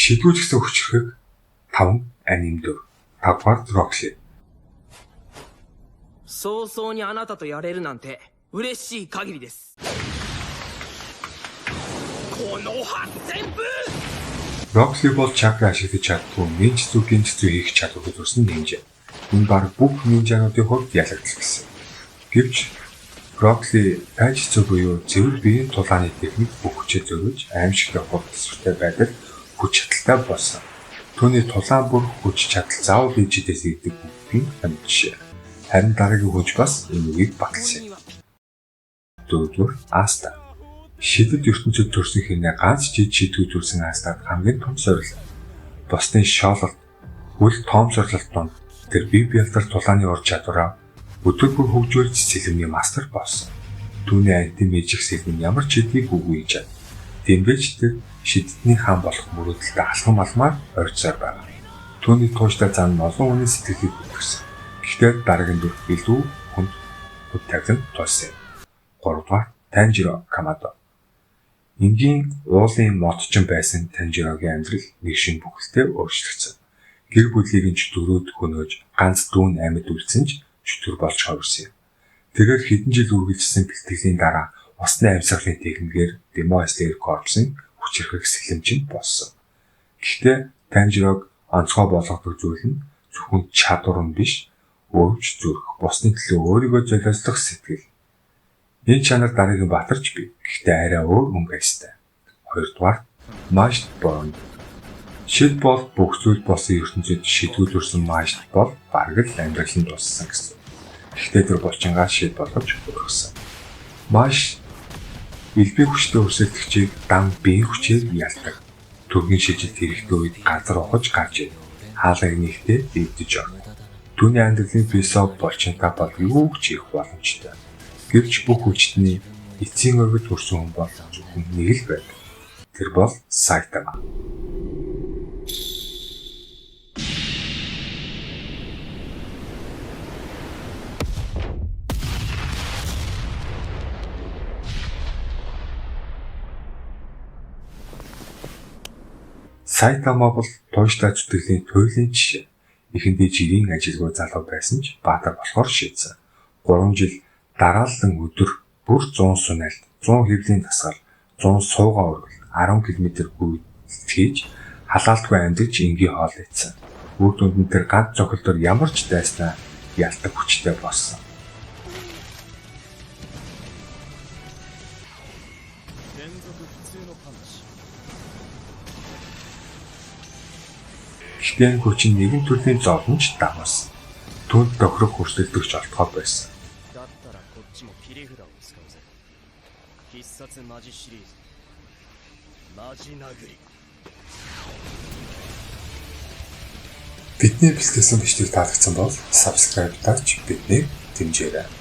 Шийдвүүлэгсэн хүчрхэг 5 анимдв. 5 дугаар Roxy. 早々にあなたとやれるなんて嬉しい限りです。この8000分 Roxy бол чакра ашиглаж чаддгүй нинж зүгийн цэцүү хийх чадварыг төрсөн нинжа. Энэ баг бүх нинжануудын хувьд ялагдсан. Гэвч Roxy тайчцүү буюу зөв биеийн тулааны техник бүх хүчээ зөрүүлж аимшигтай хурдсартай байдал хүч чадалтай болсон. Түүний тулаан бүр хүч чадал заавал ээжидээс ирдэг бүхний амьдшээ. Харин дараагийн хүч бас энэ үгийг баталсан. 4-р Аста. Шидэд ертөнцид төрсөн хийнэ ганц жид шидгүү төрсэн Астад хамгийн том зорилго. Бусдын шоололт, үл тоомсорлолт донд тэр бие биелдэр тулааны ур чадвараа өдөр бүр хөгжүүлж сэлэмний мастер болсон. Түүний антим мэжих сэлэм ямар ч хэдийг үгүй чад. Тэмбэж тэр шидэдний хаан болох мөрөөдөлтөд алхам алмаар ойрцоор байна. Түүний тууштай зан олон хүний сэтгэлийг хөдөлсөн. Гэхдээ дараагийн дүр илүү хүнд тавилан тулсан. 3-р Танжиро Камадо. Энгийн уулын модчин байсан Танжирогийн амьдрал нэг шин бүхэлдээ өөрчлөгдсөн. Гэр бүлийг нь чөтгөрөөд хөнөөж ганц дүүн амьд үлдсэн ч чөтгөр болж хувирсан юм. Тэрээр хэдэн жил үргэлжилсэн бэлтгэлийн дараа усны амьсгалын техникээр Демослер корпсын хүчирхэг сэлэмжинд болсон. Гэхдээ Танжирог онцгой болгодог зүйл нь зөвхөн чадвар нь биш, өвч зүрх, бусны төлөө өөрийгөө золиослох сэтгэл. Энэ чанар дараагийн батарч бий. Гэхдээ арай өөр өнгөстэй. 2-р Mashed Bond. Шид бол бүх зүйл болсон ертөнцид шийдвэрлсэн Mashed бол бараг л амьдралын туссан гэсэн. Гэхдээ тэр булчингаа шид болгож өргөсөн. Mash элбэг хүчтэй өрсөлдөгчийг дан биеийн хүчээр ялдаг. Төргийн шижил хэрэгтэй үед газар ухаж гарч ийн. Хаалгыг нэгтээ эвдэж орно. Түүний амьдралын бисоо булчингаа бол юу ч хийх боломжтой. Гэвч бүх хүчний эцсийн өргөд хүрсэн хүн бол зөвхөн нэг л байдаг. Тэр бол Сайтама. Сайтама бол тууштай зүтгэлийн туйлын жишээ. Эхэндээ жирийн ажилгүй залуу байсан ч баатар болохоор шийдсэн. 3 жил дараалан өдөр бүр 100 сунайлт, 100 хэвлийн тасгал, 100 суугаа өргөл, 10 км гүйцэтгэж халаалтгүй амьдж энгийн хоол идсэн. Үр дүнд нь тэр ганц цохилдор ямар ч дайснаа ялдаг хүчтэй болсон. Гэхдээ хүч нь нэгэн төрлийн зовлонч дагуулсан. Түнд тохирох хүрсэлдэгч олдгоо байсан. Бидний бэлтгэсэн бичлэг таалагдсан бол subscribe-таач биднийг дэмжээрэй.